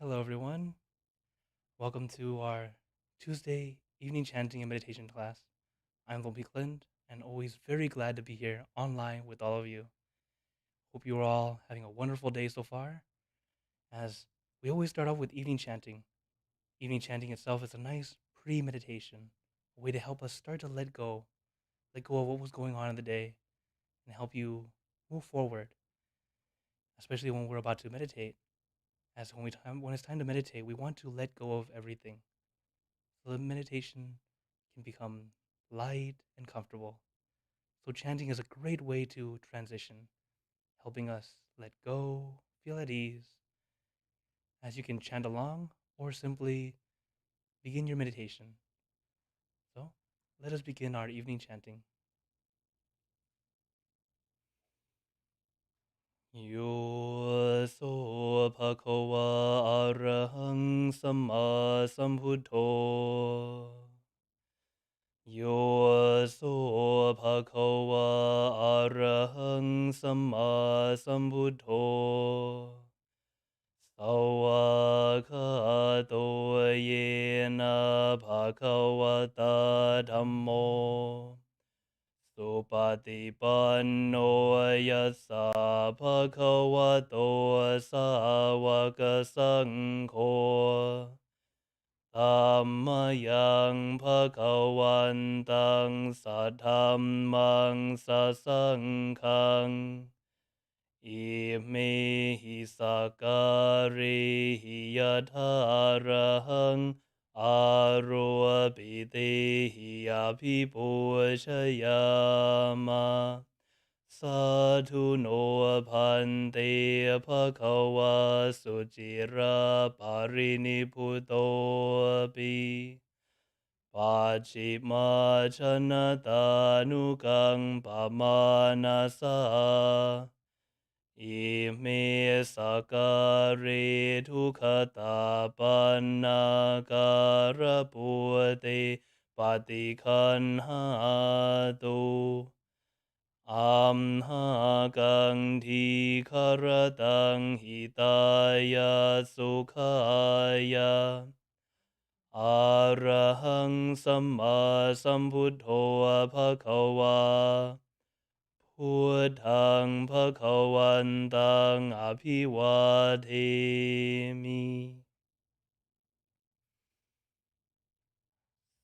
Hello, everyone. Welcome to our Tuesday evening chanting and meditation class. I'm Klint, and always very glad to be here online with all of you. Hope you are all having a wonderful day so far. As we always start off with evening chanting. Evening chanting itself is a nice pre-meditation, a way to help us start to let go of what was going on in the day, and help you move forward, especially when we're about to meditate. As when it's time to meditate, we want to let go of everything. So the meditation can become light and comfortable. So chanting is a great way to transition, helping us let go, feel at ease, as you can chant along or simply begin your meditation. So let us begin our evening chanting. Yo so bhagava arahang samma sambuddho. Yo so bhagava arahang samma sambuddho. Sawakato yena bhagavata dhammo. Supatipanno yassa bhagavato sāvaka saṅgho. Dhammayang bhagavantang sadhammang sasaṅghang. Imehi sakare yatharahang arupitehi abhipushayama. Sadhu no bhante bhagava sucira pariniputopi. Pachima chanatanugang pamanasa. Ime sakare tukata pannakara pute patikanhatu. Amha gandhi karatang hitaya sukhaya. Arahang samma sambuddho bhagava. Buddhang bhagavantang abhiwademi.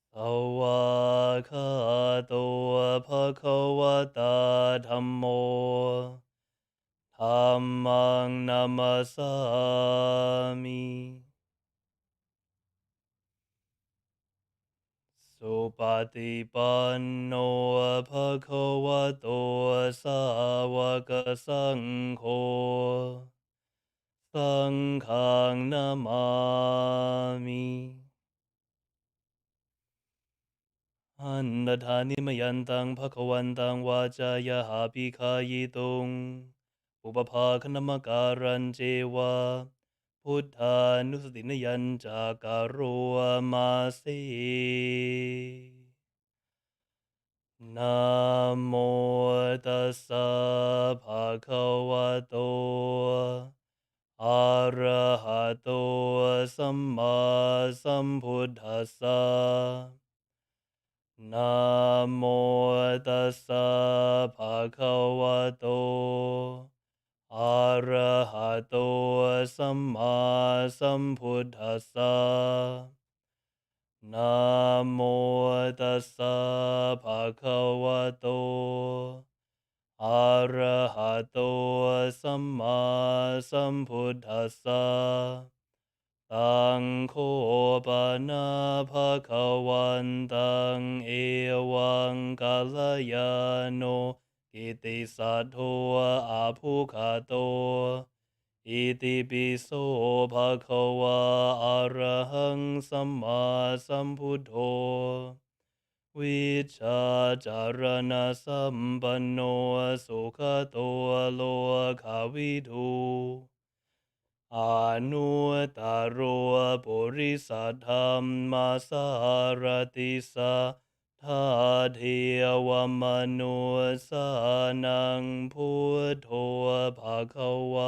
Sawakato bhagavata dhammo. Dhammang namasami. Supatipanno bhagavato sāvaka saṅgho. Saṅghang namami. Annadhani mayantang bhagavantang vācaya habhikayitung. Upapākanamakaran cewa. Buddha nusatinayan karo amase. Namo tassa bhagavato arahato samma sambuddhassa. Namo tassa bhagavato arahato samma sambuddhassa. Namo tassa bhagavato arahato samma sambuddhassa. Saṅgho pana bhagavantang ewang kalayano iti sattho apukhato. Iti piso bhagava arahang samma sambuddho. Vichacharana sampanno sukhato lokavidu. Anuttaro purisathamma saratisa. Tadhiyavamanu buddho bhagavati.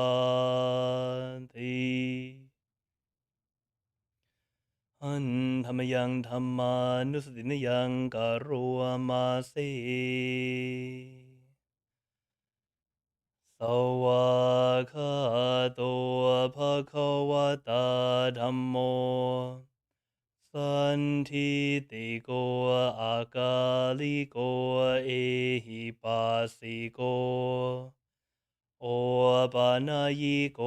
หันธรรมยังธรรมานุสตินยังกะโรมาเซสวากขาโตภะคะวะตาธัมโมสันทิติโกอากาลิโกเอหิปัสสิโกโอปานายิโก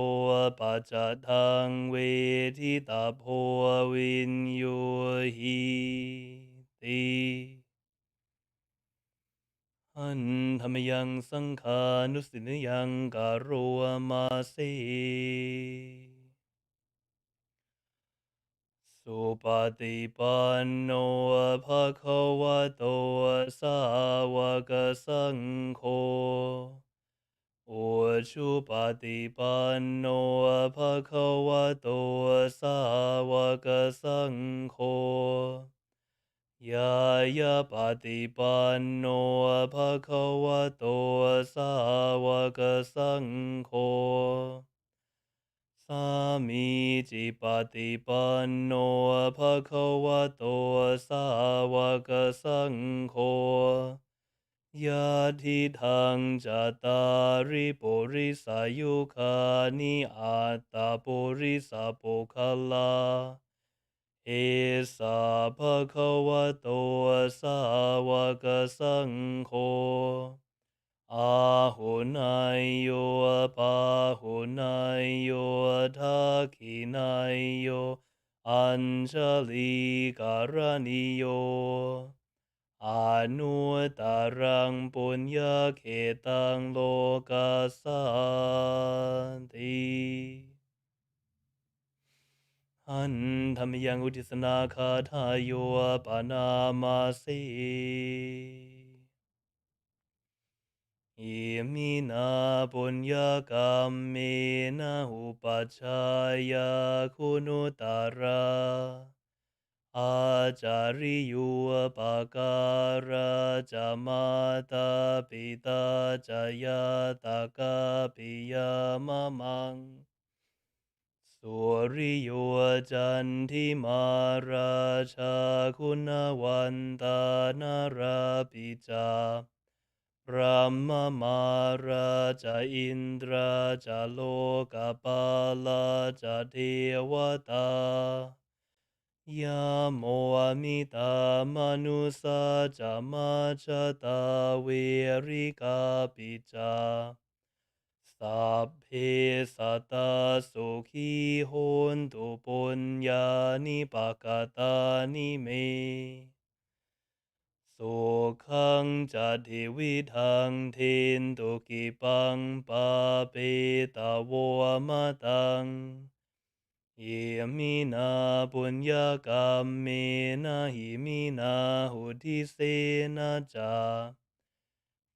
ปัจจทังเวทิตาโพวินโยหิติหันธรรมยังสังขานุสตินยังกะโรมาเซสุปฏิปันโนภะคะวะโตสาวกสังโฆโอชุปฏิปันโนภะคะวะโตสาวกสังโฆยายาปฏิปันโนภะคะวะโตสาวกสังโฆสามีจิปฏิปันโนภะคะวะโตสาวกสังโฆยะทิทังจัตตาริปุริสายุคานิอัตตาปุริสาปุคลาเอสาภะคะวะโตสาวกสังโฆอาหุนายโยปาหุนายโยทักขินายโยอัญชลีการณิโยอนุตตรังปุญญาเขตังโลกัสสันติหันธรรมยังอุทิศนาคาทายโยปานามาเสอิมินาปุญญากรรมเมนะอุปัชฌายาคุณุตาราอาจาริยุปการะจะมาตาปิตาจะยาตากาปิยามะมังสุริโยจันทิมาราชาคุณวันตานาราปิจาพระมมาราชาอินทราชาโลกปาลาชาเทวตายาโมมิตามนุสาจามาชตาเวริกาปิจาสัพเพสัตตาสุขีโหนตุปุญญานิปกตานิเมสุขังจัตถิวิทังเทนตุกิปังปาเปตาวมะตังเยมินาปุญญากรรมเมนะหิมินาหุทิเสนะจา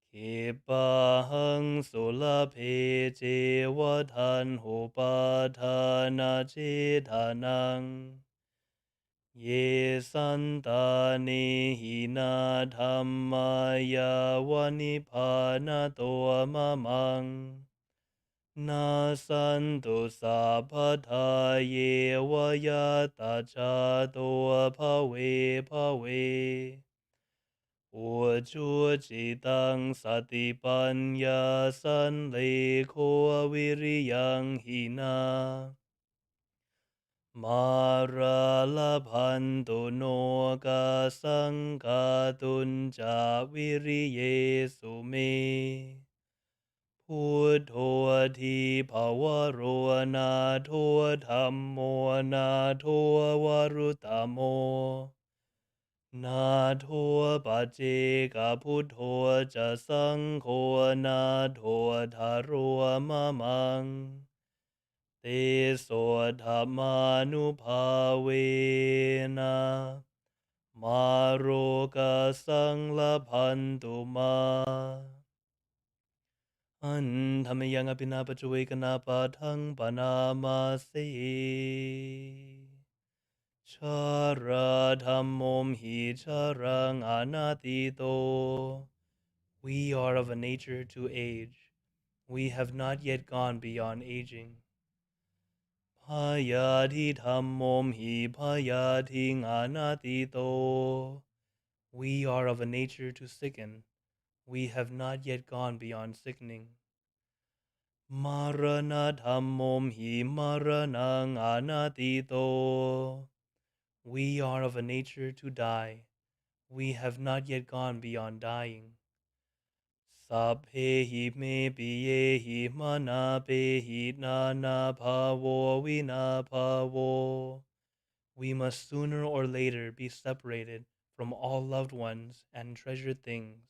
เขปะหังสุลเพเจวทันหุปาทานาเจทานังเยสันตาเนหินาธรรมายาวนิพานาตัวมะมังนาสันตุสัพพทาเยวายาตาชาตัวภเวภเวอุจุจิตังสติปัญญาสันเลโควิริยังหินามาราลพันตุโนกาสังกาตุนจาวิริเยสุเมพุทโธทีภาวโรนาโทธรรมโมนาโทวรุตโมนาโทปัจเจกพุทโธจะสังโฆนาโทธารวมะมังเตโสธรรมานุภาเวนะมาโรกสังละพันตุมาอันธรรมยังอภินาปจเวกนาปาทังปนามาเสชาราธรรมโมมหิชารังอนาติโต We are of a nature to age. We have not yet gone beyond aging. Payati dhammom hi payati anatito. We are of a nature to sicken. We have not yet gone beyond sickening. Marana dhammom hi maranang anatito. We are of a nature to die. We have not yet gone beyond dying. Sabhehi me biyehi mana behi nana pavo vina pavo. We must sooner or later be separated from all loved ones and treasured things.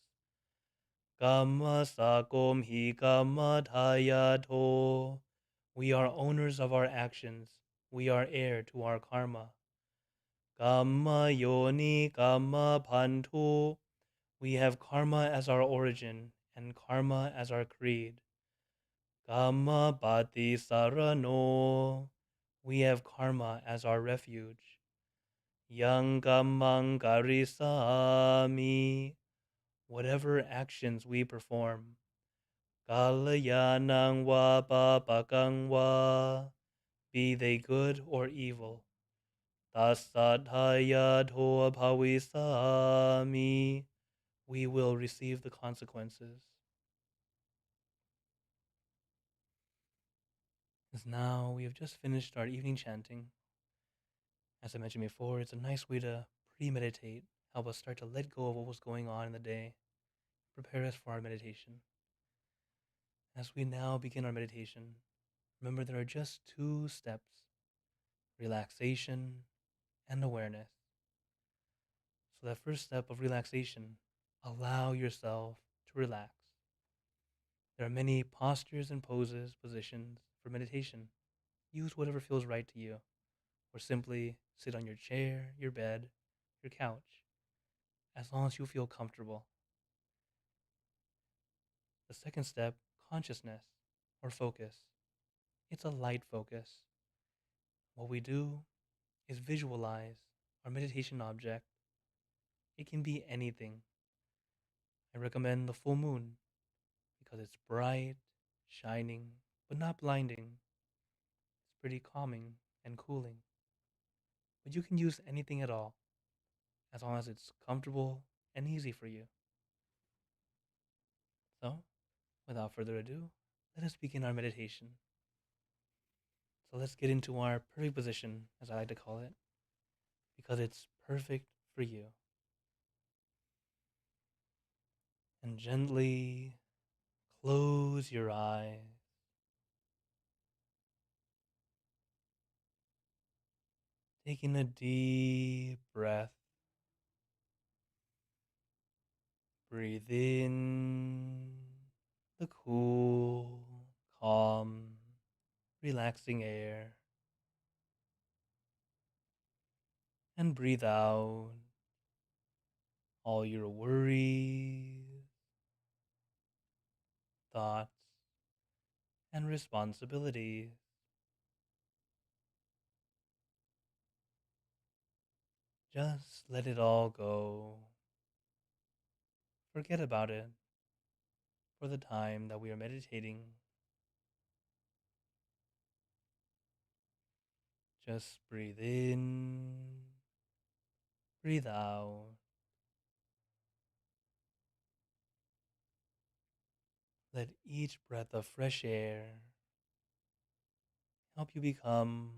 Kamma sakom hi kamma dhayato. We are owners of our actions. We are heir to our karma. Kamma yoni kamma pantu. We have karma as our origin and karma as our creed. Kamma bhati sarano. We have karma as our refuge. Yang kammang karisami. Whatever actions we perform. Kalayanang wa papakang wa. Be they good or evil. Tasadhaya toa bhavisami. We will receive the consequences. As now we have just finished our evening chanting. As I mentioned before, it's a nice way to premeditate, help us start to let go of what was going on in the day, prepare us for our meditation. As we now begin our meditation, remember there are just two steps: relaxation and awareness. So, that first step of relaxation, allow yourself to relax. There are many postures and poses, positions for meditation. Use whatever feels right to you, or simply sit on your chair, your bed, your couch, as long as you feel comfortable. The second step, consciousness or focus. It's a light focus. What we do is visualize our meditation object. It can be anything. I recommend the full moon because it's bright, shining, but not blinding. It's pretty calming and cooling. But you can use anything at all, as long as it's comfortable and easy for you. So, without further ado, let us begin our meditation. So let's get into our perfect position, as I like to call it, because it's perfect for you. And gently close your eyes. Taking a deep breath. Breathe in the cool, calm, relaxing air. And breathe out all your worries, thoughts, and responsibilities. Just let it all go. Forget about it for the time that we are meditating. Just breathe in, breathe out. Let each breath of fresh air help you become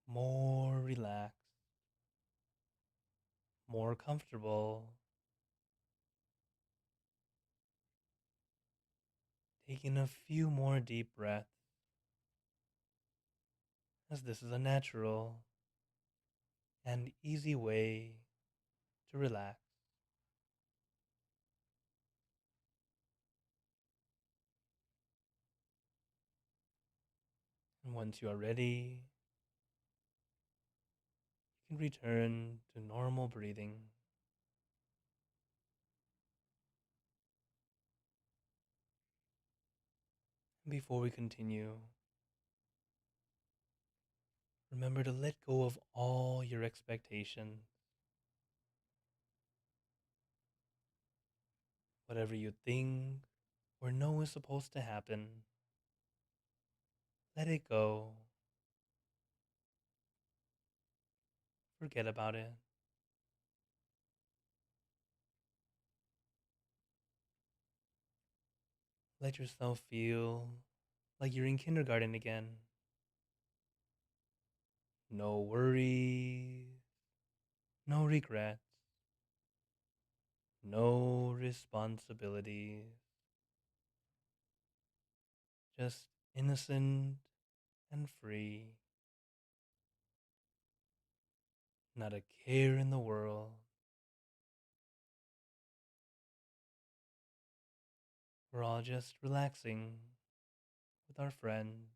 more relaxed, more comfortable, taking a few more deep breaths, as this is a natural and easy way to relax. And once you are ready, you can return to normal breathing. And before we continue, remember to let go of all your expectations. Whatever you think or know is supposed to happen, Let it go. Forget about it. Let yourself feel like you're in kindergarten again. No worries, no regrets, no responsibilities. Just innocent and free. Not a care in the world. We're all just relaxing with our friends.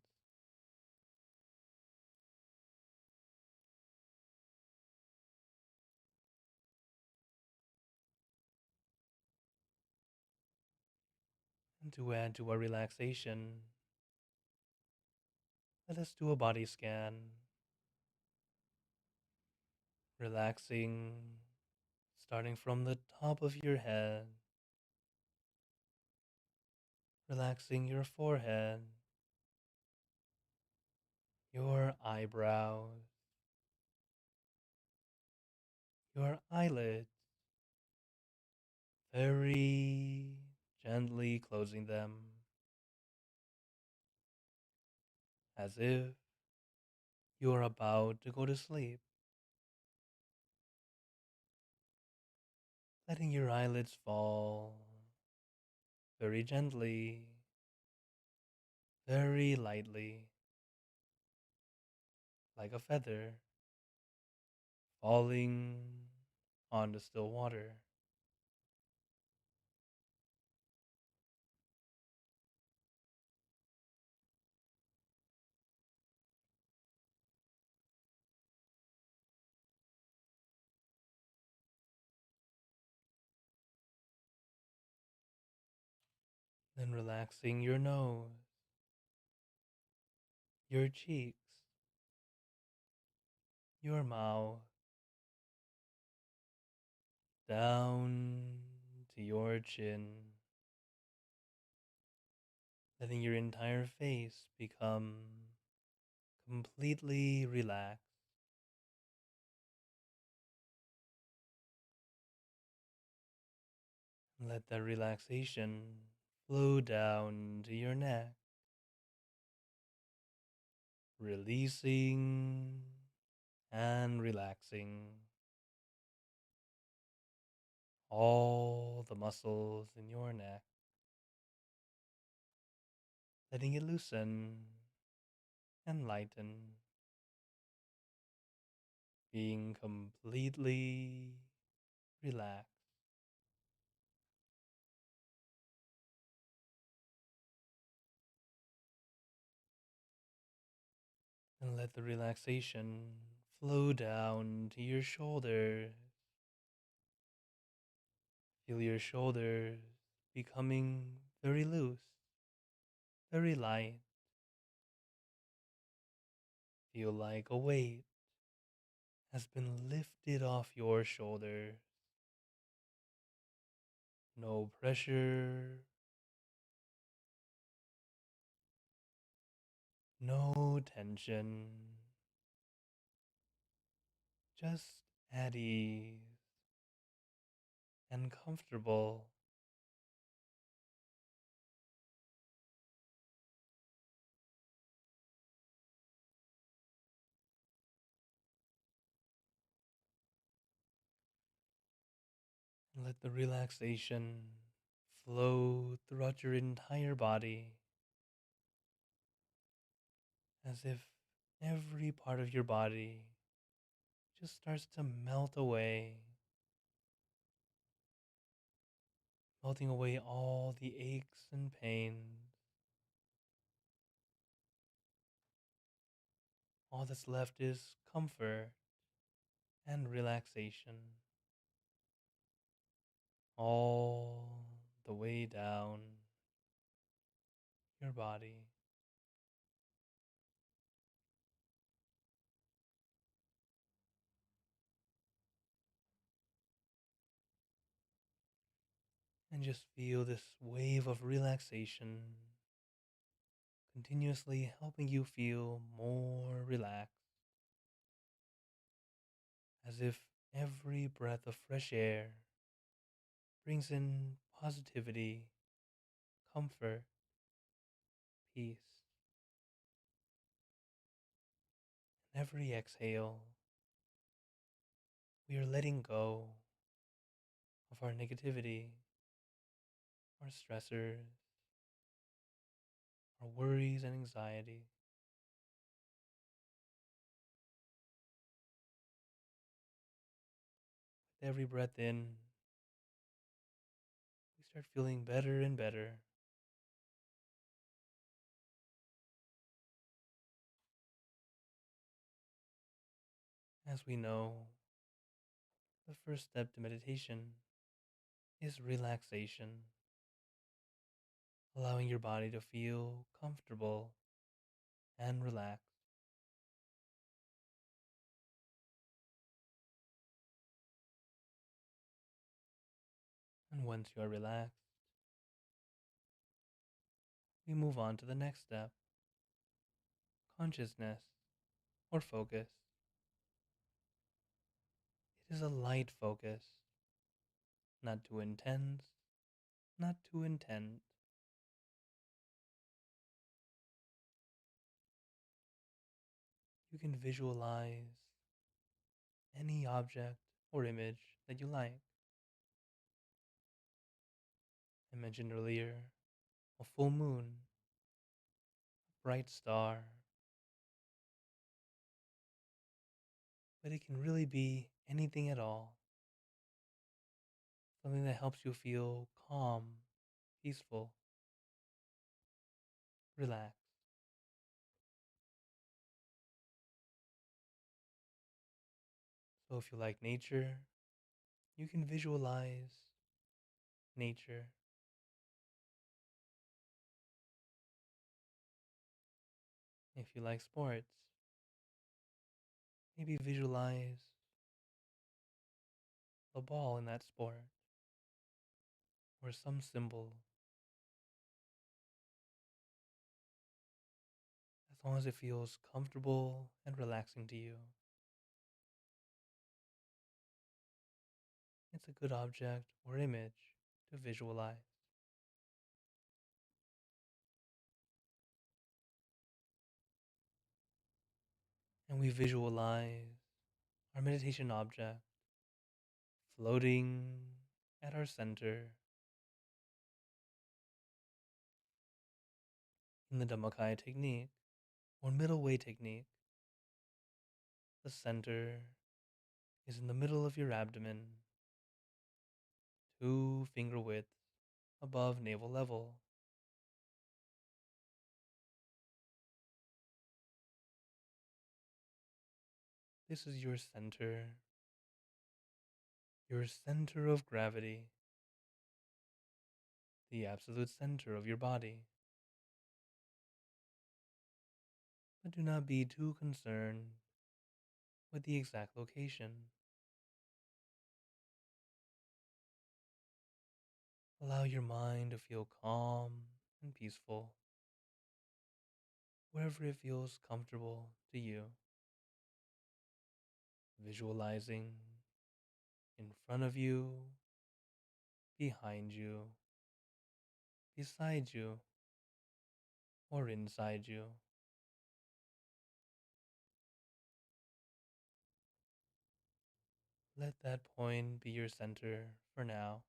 And to add to our relaxation, let us do a body scan. Relaxing, starting from the top of your head, relaxing your forehead, your eyebrows, your eyelids, very gently closing them as if you are about to go to sleep. Letting your eyelids fall very gently, very lightly, like a feather falling on the still water. Then relaxing your nose, your cheeks, your mouth, down to your chin, letting your entire face become completely relaxed. Let that relaxation flow down to your neck, releasing and relaxing all the muscles in your neck, letting it loosen and lighten, being completely relaxed. And let the relaxation flow down to your shoulders. Feel your shoulders becoming very loose, very light. Feel like a weight has been lifted off your shoulders. No pressure, no tension, just at ease and comfortable. Let the relaxation flow throughout your entire body as if every part of your body just starts to melt away, melting away all the aches and pains. All that's left is comfort and relaxation, all the way down your body. And just feel this wave of relaxation continuously helping you feel more relaxed, as if every breath of fresh air brings in positivity, comfort, peace. And every exhale, we are letting go of our negativity, our stressors, our worries and anxiety. With every breath in, we start feeling better and better. As we know, the first step to meditation is relaxation, allowing your body to feel comfortable and relaxed. And once you are relaxed, we move on to the next step, consciousness or focus. It is a light focus, not too intense, not too intent. You can visualize any object or image that you like. I mentioned earlier a full moon, a bright star, but it can really be anything at all. Something that helps you feel calm, peaceful, relaxed. So if you like nature, you can visualize nature. If you like sports, maybe visualize a ball in that sport or some symbol. As long as it feels comfortable and relaxing to you, it's a good object or image to visualize. And we visualize our meditation object floating at our center. In the Dhammakaya technique or middle way technique, the center is in the middle of your abdomen, 2 finger widths above navel level. This is your center of gravity, the absolute center of your body. But do not be too concerned with the exact location. Allow your mind to feel calm and peaceful wherever it feels comfortable to you. Visualizing in front of you, behind you, beside you, or inside you. Let that point be your center for now.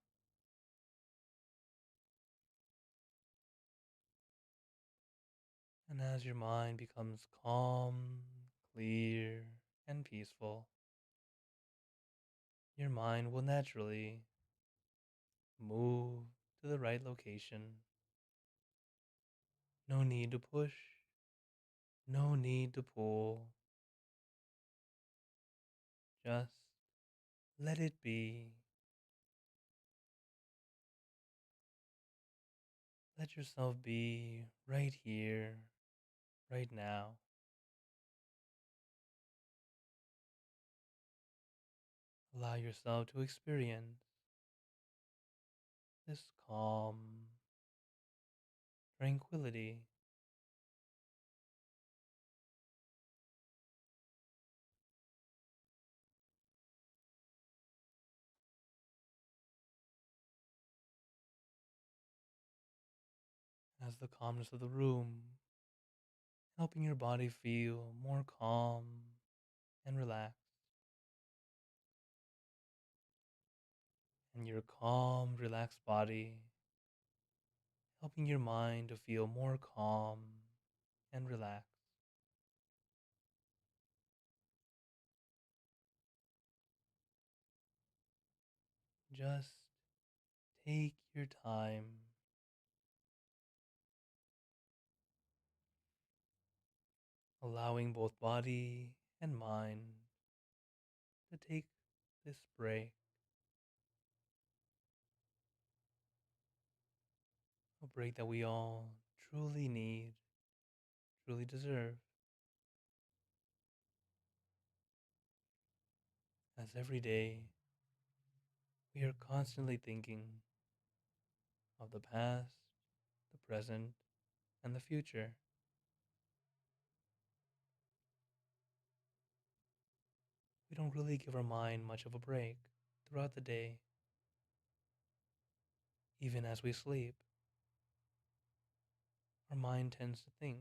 And as your mind becomes calm, clear, and peaceful, your mind will naturally move to the right location. No need to push, no need to pull. Just let it be. Let yourself be right here, right now. Allow yourself to experience this calm, tranquility, as the calmness of the room, helping your body feel more calm and relaxed, and your calm, relaxed body, helping your mind to feel more calm and relaxed. Just take your time, allowing both body and mind to take this break, a break that we all truly need, truly deserve, as every day we are constantly thinking of the past, the present, and the future. We don't really give our mind much of a break throughout the day, even as we sleep. Our mind tends to think,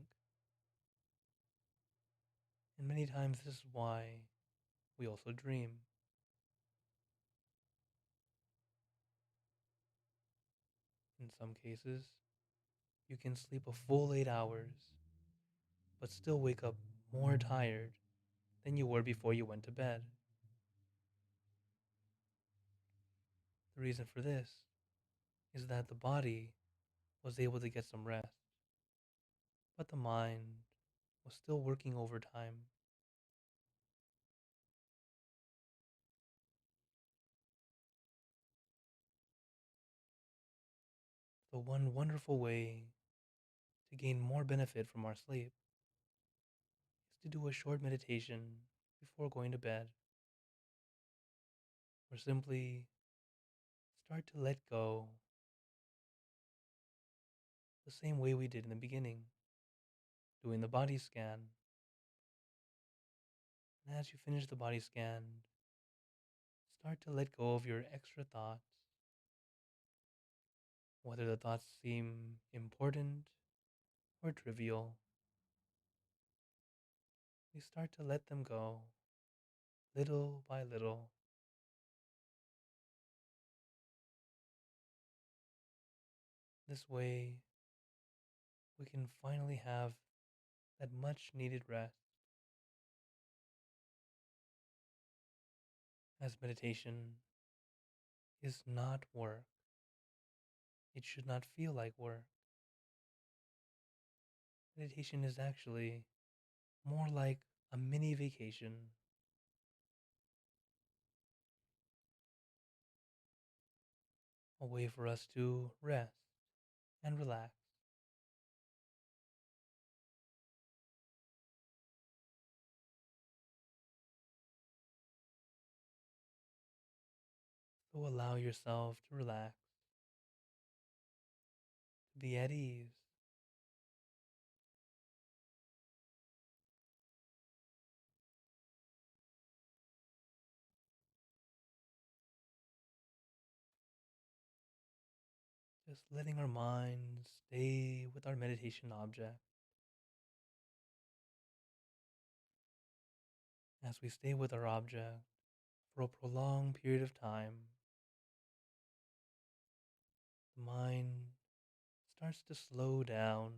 and many times this is why we also dream. In some cases, you can sleep a full 8 hours, but still wake up more tired than you were before you went to bed. The reason for this is that the body was able to get some rest, but the mind was still working overtime. So, one wonderful way to gain more benefit from our sleep is to do a short meditation before going to bed, or simply start to let go the same way we did in the beginning, doing the body scan. And as you finish the body scan, start to let go of your extra thoughts, whether the thoughts seem important or trivial. We start to let them go little by little. This way, we can finally have that much needed rest, as meditation is not work. It should not feel like work. Meditation is actually more like a mini vacation, a way for us to rest and relax. So allow yourself to relax, to be at ease. Just letting our mind stay with our meditation object. As we stay with our object for a prolonged period of time, the mind starts to slow down.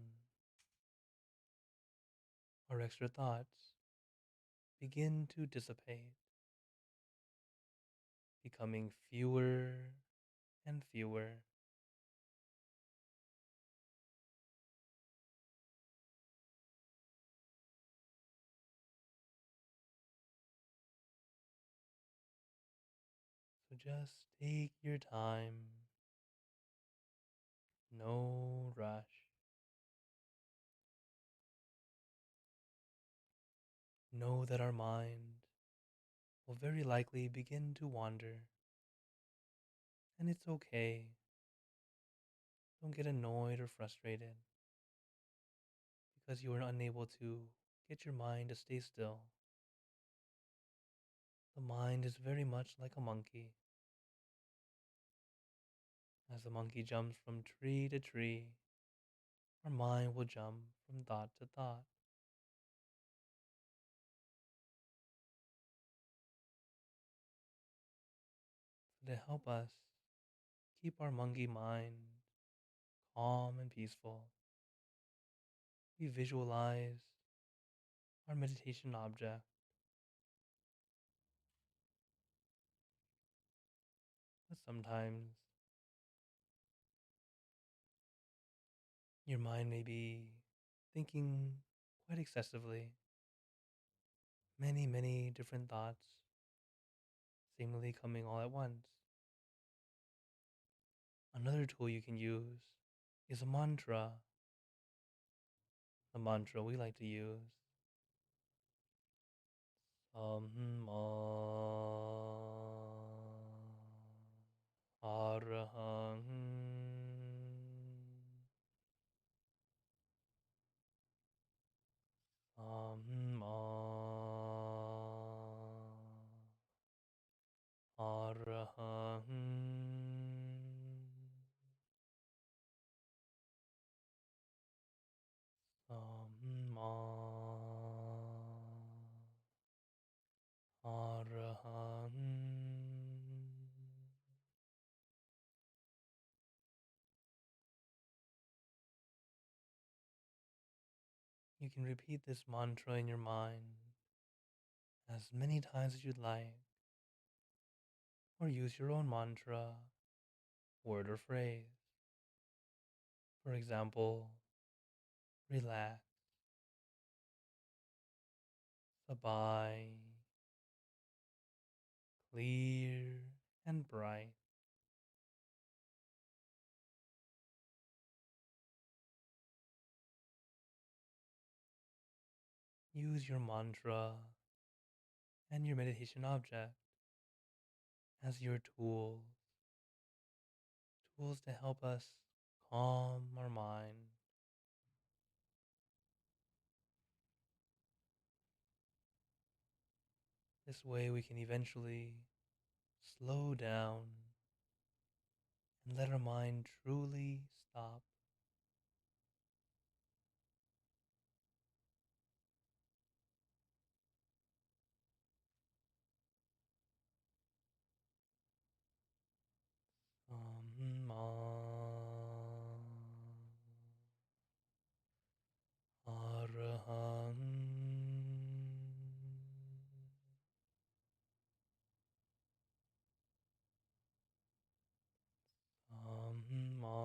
Our extra thoughts begin to dissipate, becoming fewer and fewer. So just take your time, no rush. Know that our mind will very likely begin to wander, and it's okay. Don't get annoyed or frustrated because you are unable to get your mind to stay still. The mind is very much like a monkey. As the monkey jumps from tree to tree, our mind will jump from thought to thought. So to help us keep our monkey mind calm and peaceful, we visualize our meditation object. But sometimes your mind may be thinking quite excessively, many different thoughts seemingly coming all at once. Another tool you can use is a mantra. The mantra we like to use. Samma Arahang Samma Arahang Samma Arahang. You can repeat this mantra in your mind as many times as you'd like, or use your own mantra, word or phrase. For example, relax, sabay, clear, and bright. Use your mantra and your meditation object as your tools to help us calm our mind. This way we can eventually slow down and let our mind truly stop. Amma Arahang Amma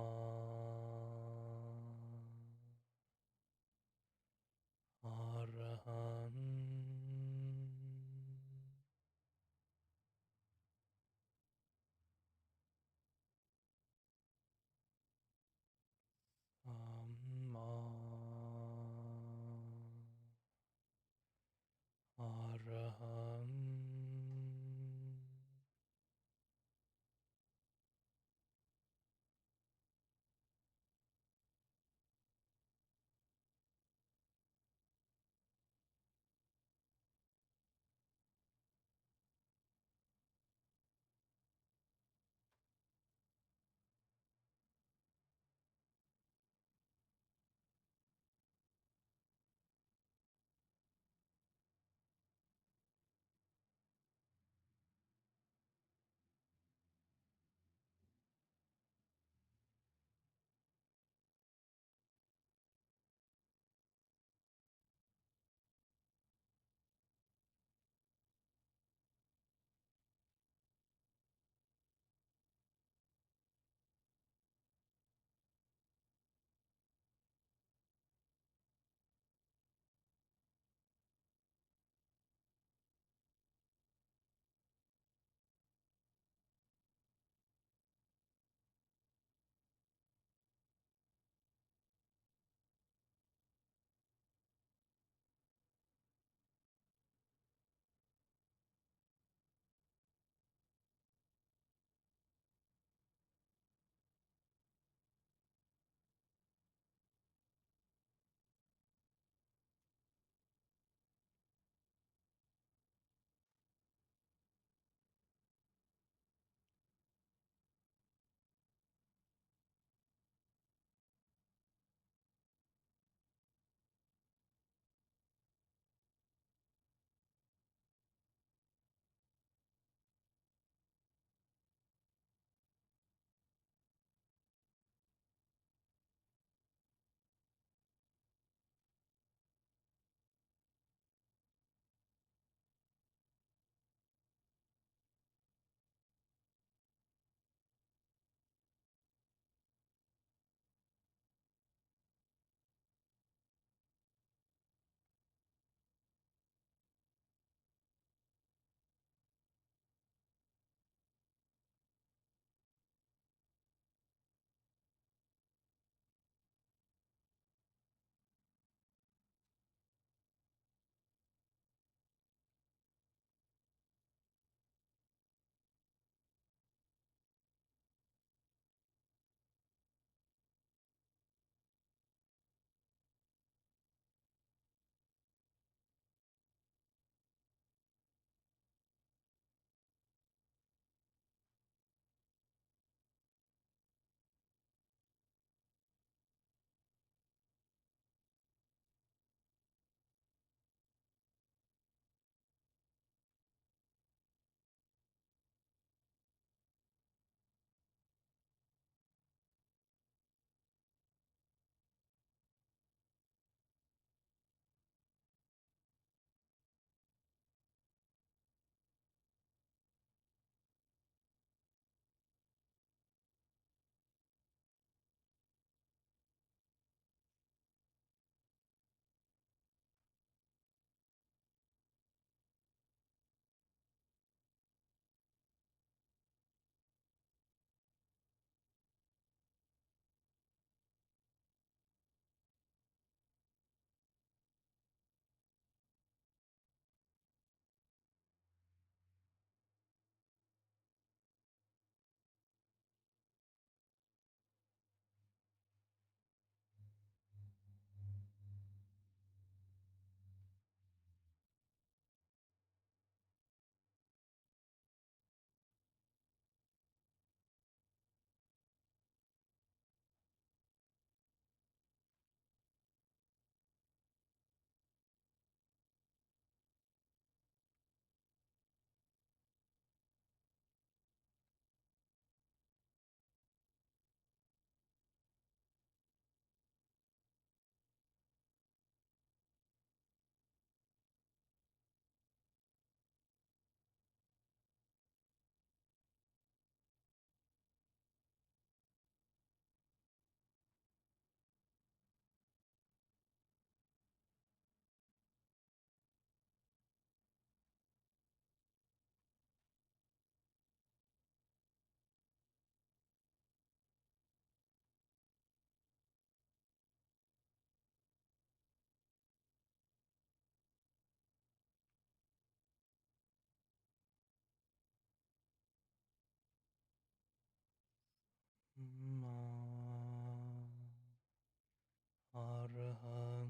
Arahang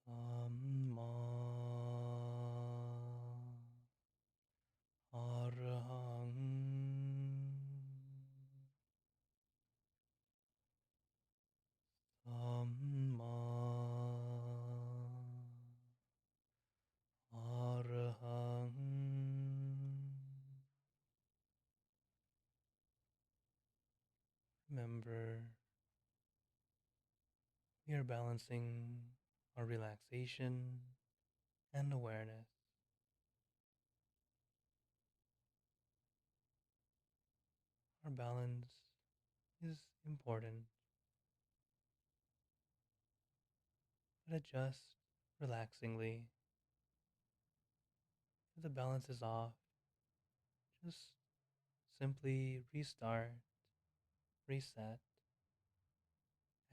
Samma Arahang Samma Arahang. Remember, we are balancing our relaxation and awareness. Our balance is important, but adjust relaxingly. If the balance is off, just simply restart, reset,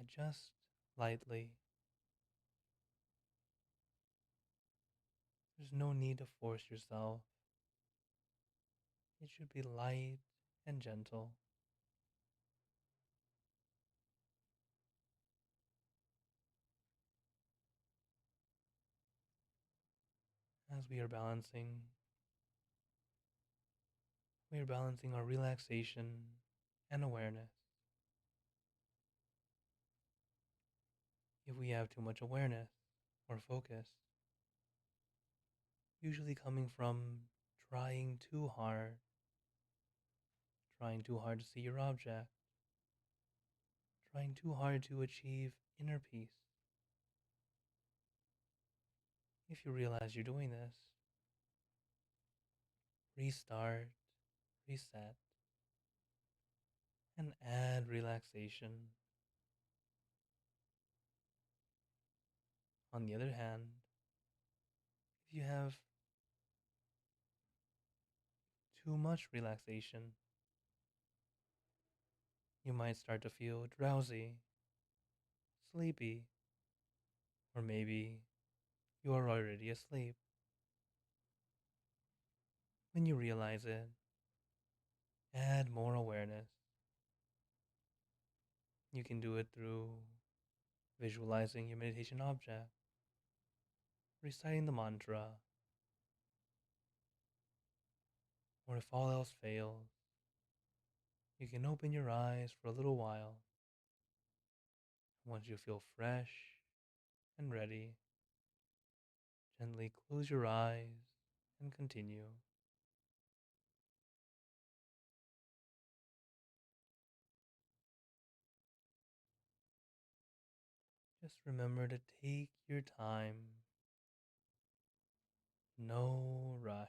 adjust lightly. There's no need to force yourself. It should be light and gentle. As we are balancing our relaxation and awareness. If we have too much awareness or focus, usually coming from trying too hard, trying too hard to see your object, trying too hard to achieve inner peace. If you realize you're doing this, restart, reset, and add relaxation. On the other hand, if you have too much relaxation, you might start to feel drowsy, sleepy, or maybe you are already asleep. When you realize it, add more awareness. You can do it through visualizing your meditation object, reciting the mantra, or if all else fails, you can open your eyes for a little while. Once you feel fresh and ready, gently close your eyes and continue. Just remember to take your time, no rush.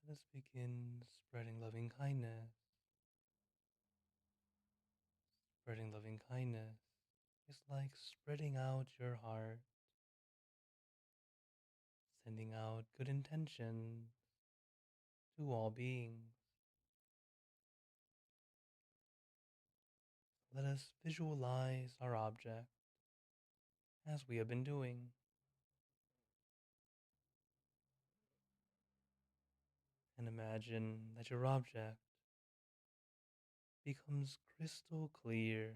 Let's begin spreading loving kindness. Spreading loving kindness is like spreading out your heart, sending out good intentions to all beings. Let us visualize our object as we have been doing, and imagine that your object becomes crystal clear,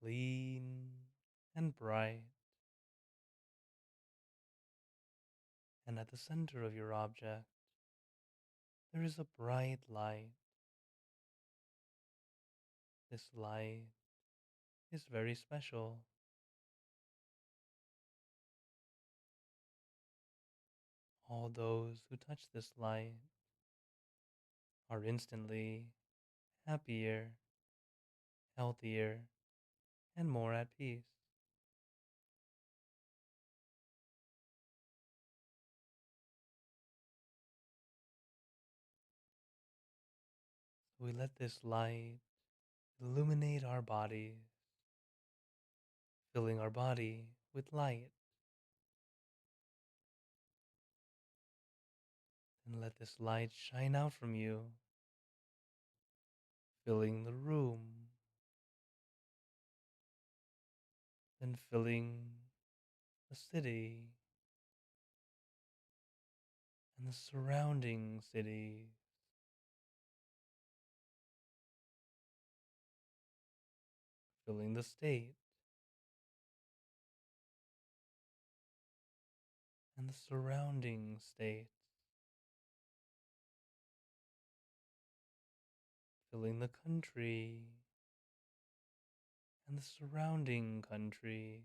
clean, and bright. And at the center of your object, there is a bright light. This light is very special. All those who touch this light are instantly happier, healthier, and more at peace. So we let this light illuminate our bodies, filling our body with light, and let this light shine out from you, filling the room, then filling the city and the surrounding cities, filling the state and the surrounding states, filling the country and the surrounding country,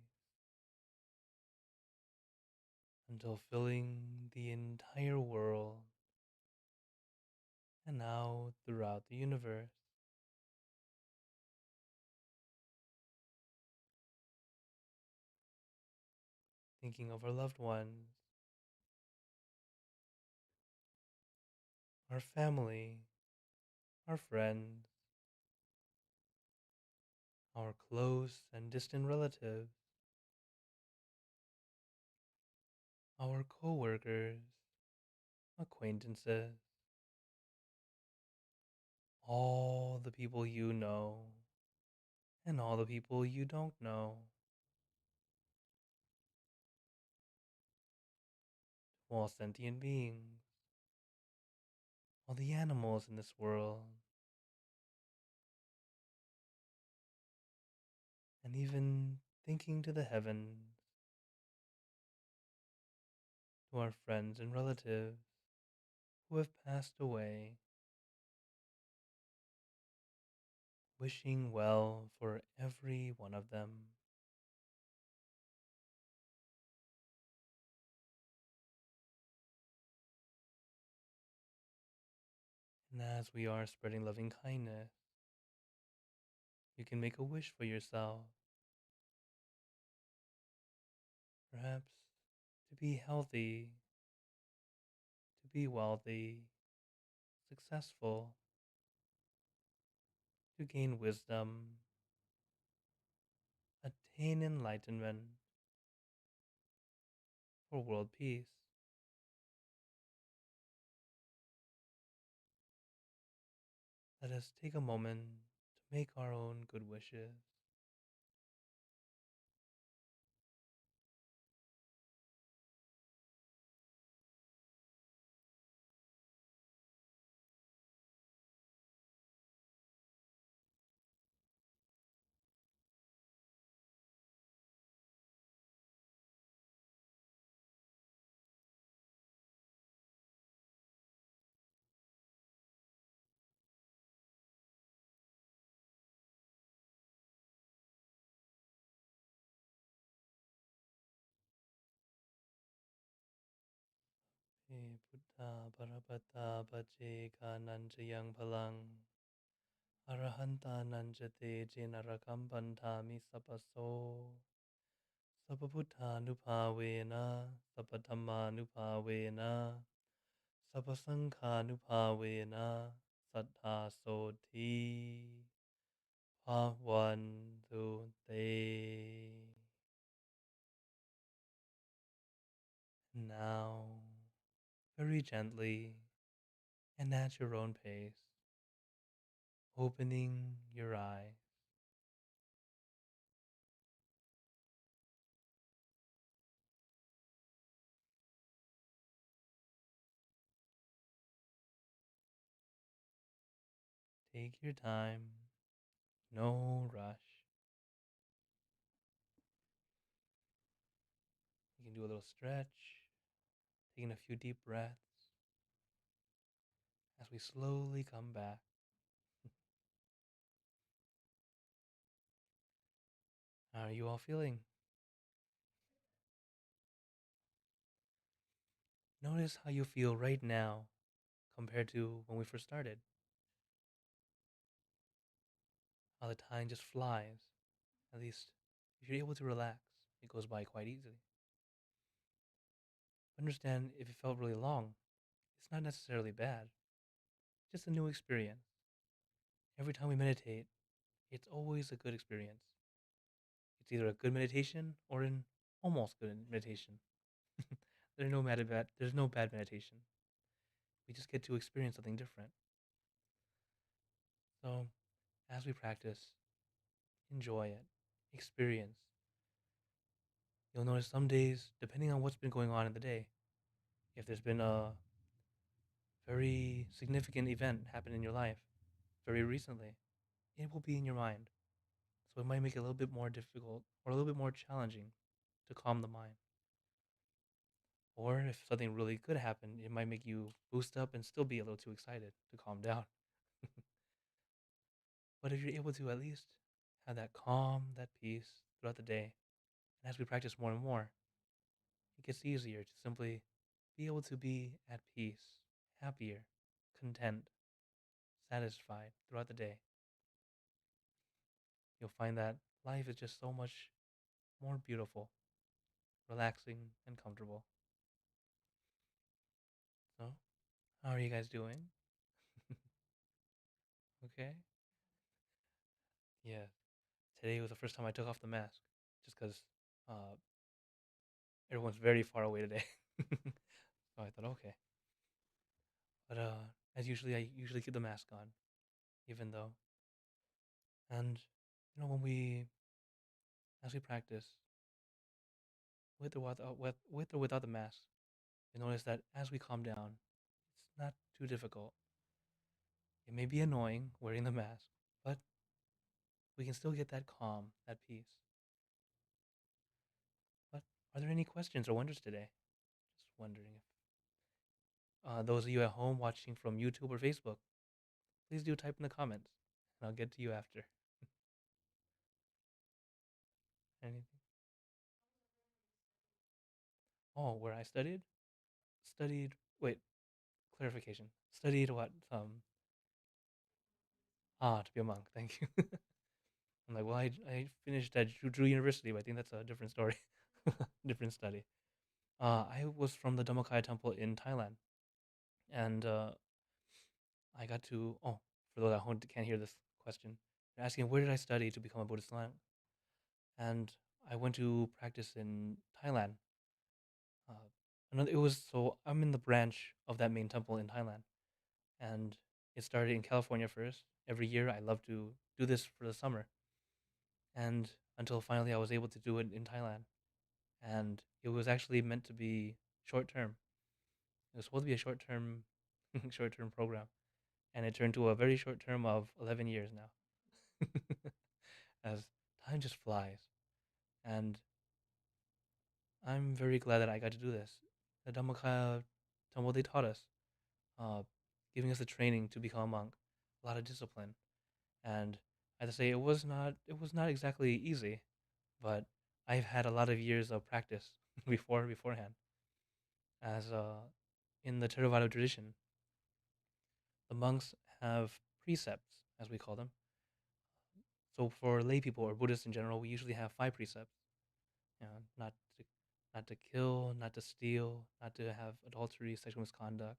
until filling the entire world and now throughout the universe. Thinking of our loved ones, our family, our friends, our close and distant relatives, our coworkers, acquaintances, all the people you know, and all the people you don't know, all sentient beings, all the animals in this world, and even thinking to the heavens, to our friends and relatives who have passed away, wishing well for every one of them. And as we are spreading loving kindness, you can make a wish for yourself, perhaps to be healthy, to be wealthy, successful, to gain wisdom, attain enlightenment, for world peace. Let us take a moment to make our own good wishes. Buddha Parapata Pacheka Nanjayang Palang Arahanta Nanjate Jenarakampantami Sapaso Sapabuddha Nupavena Sapatama Nupavena Sapasankhanupavena sattha soti pavantu te. Now, very gently and at your own pace, opening your eyes. Take your time, no rush. You can do a little stretch, taking a few deep breaths as we slowly come back. How are you all feeling? Notice how you feel right now compared to when we first started. How the time just flies. At least, if you're able to relax, it goes by quite easily. Understand if it felt really long, it's not necessarily bad, just a new experience. Every time we meditate, it's always a good experience. It's either a good meditation or an almost good meditation. There's no bad meditation. We just get to experience something different. So, as we practice, enjoy it, experience. You'll notice some days, depending on what's been going on in the day, if there's been a very significant event happen in your life very recently, it will be in your mind. So it might make it a little bit more difficult or a little bit more challenging to calm the mind. Or if something really good happened, it might make you boost up and still be a little too excited to calm down. But if you're able to at least have that calm, that peace throughout the day, and as we practice more and more, it gets easier to simply be able to be at peace, happier, content, satisfied throughout the day. You'll find that life is just so much more beautiful, relaxing, and comfortable. So, how are you guys doing? Okay? Yeah. Today was the first time I took off the mask, just because uh, everyone's very far away today. So I thought, okay. But as usually, I usually keep the mask on, even though. And as we practice with or without the mask, you notice that as we calm down, it's not too difficult. It may be annoying wearing the mask, but we can still get that calm, that peace. But are there any questions or wonders today? Just wondering if those of you at home watching from YouTube or Facebook, please do type in the comments, and I'll get to you after. Anything? Oh, where I studied? Studied. Wait, clarification. Studied what? To be a monk. Thank you. I'm like, well, I finished at Drew University, but I think that's a different story, different study. I was from the Dhammakaya Temple in Thailand, and I got to. Oh, for those at home that can't hear this question, they're asking where did I study to become a Buddhist monk, and I went to practice in Thailand. Uh, it was so I'm in the branch of that main temple in Thailand, and it started in California first. Every year, I love to do this for the summer, and until finally I was able to do it in Thailand, and it was actually meant to be short term. It was supposed to be a short term, short term program, and it turned to a very short term of 11 years now. As time just flies, and I'm very glad that I got to do this. The Dhammakaya Temple they taught us, uh, giving us the training to become a monk, a lot of discipline, and I have to say it was not exactly easy, but I've had a lot of years of practice beforehand. As in the Theravada tradition, the monks have precepts, as we call them. So for lay people or Buddhists in general, we usually have 5 precepts. You know, not to kill, not to steal, not to have adultery, sexual misconduct,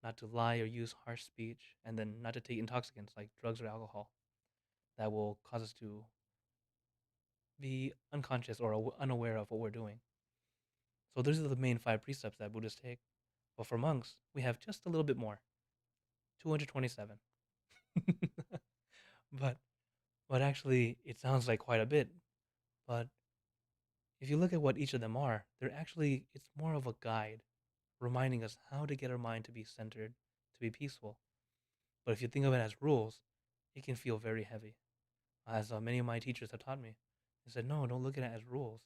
not to lie or use harsh speech, and then not to take intoxicants like drugs or alcohol that will cause us to be unconscious or unaware of what we're doing. So those are the main five precepts that Buddhists take. But for monks, we have just a little bit more, 227. but but actually, it sounds like quite a bit. But if you look at what each of them are, they're actually it's more of a guide, reminding us how to get our mind to be centered, to be peaceful. But if you think of it as rules, it can feel very heavy. As many of my teachers have taught me, they said, no, don't look at it as rules.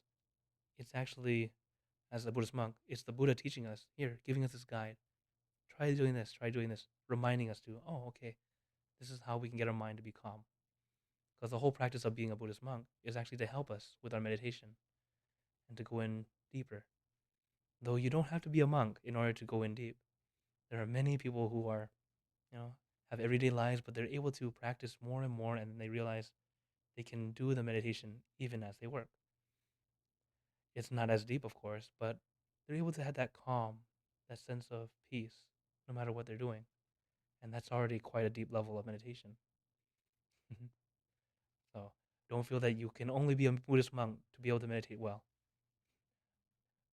It's actually, as a Buddhist monk, it's the Buddha teaching us here, giving us this guide. Try doing this, reminding us to, oh, okay, this is how we can get our mind to be calm. Because the whole practice of being a Buddhist monk is actually to help us with our meditation and to go in deeper. Though you don't have to be a monk in order to go in deep. There are many people who are, you know, have everyday lives, but they're able to practice more and more, and they realize they can do the meditation even as they work. It's not as deep, of course, but they're able to have that calm, that sense of peace, no matter what they're doing. And that's already quite a deep level of meditation. So don't feel that you can only be a Buddhist monk to be able to meditate well.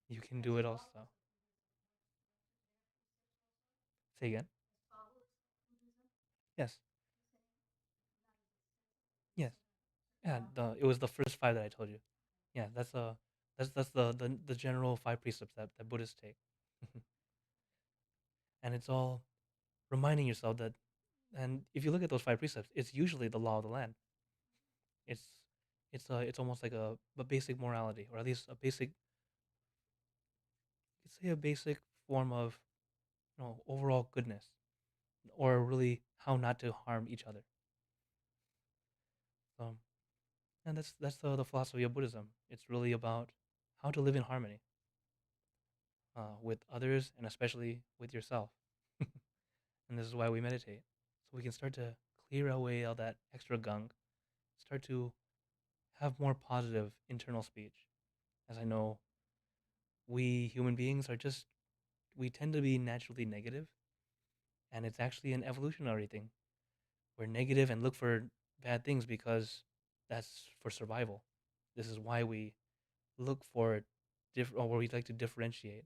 You can do it also. Say again. Yes. Yes. Yeah. It was the first five that I told you. Yeah. That's the general five precepts that Buddhists take. And it's all reminding yourself that. And if you look at those five precepts, it's usually the law of the land. It's it's almost like a basic morality, or at least a basic, let's say a basic form of overall goodness, or really how not to harm each other. Um, and that's the philosophy of Buddhism. It's really about how to live in harmony with others and especially with yourself. And this is why we meditate, so we can start to clear away all that extra gunk, start to have more positive internal speech. As I know, we human beings are just we tend to be naturally negative, and it's actually an evolutionary thing. We're negative and look for bad things because that's for survival. This is why we look for or we like to differentiate,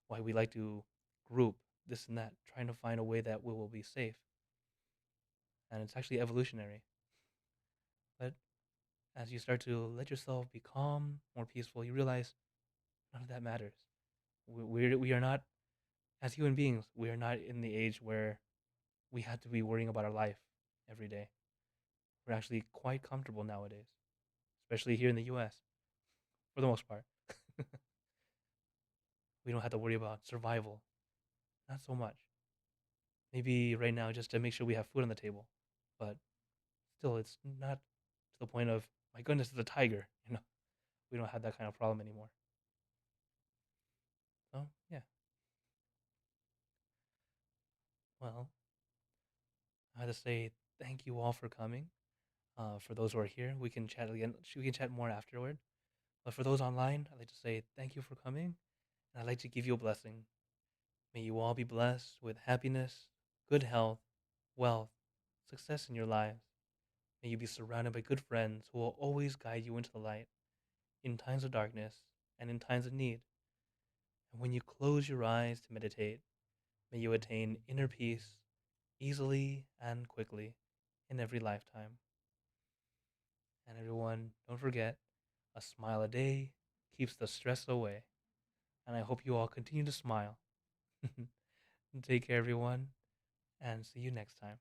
why we like to group this and that, trying to find a way that we will be safe. And it's actually evolutionary. But as you start to let yourself be calm, more peaceful, you realize none of that matters. We are not, as human beings, we are not in the age where we have to be worrying about our life every day. We're actually quite comfortable nowadays, especially here in the US, for the most part. We don't have to worry about survival, not so much. Maybe right now just to make sure we have food on the table, but still, it's not to the point of my goodness, it's a tiger. We don't have that kind of problem anymore. So yeah, well, I have to say thank you all for coming. For those who are here, we can chat again. We can chat more afterward. But for those online, I'd like to say thank you for coming, and I'd like to give you a blessing. May you all be blessed with happiness, good health, wealth, success in your lives. May you be surrounded by good friends who will always guide you into the light in times of darkness and in times of need. And when you close your eyes to meditate, may you attain inner peace easily and quickly in every lifetime. And everyone, don't forget, a smile a day keeps the stress away. And I hope you all continue to smile. Take care, everyone, and see you next time.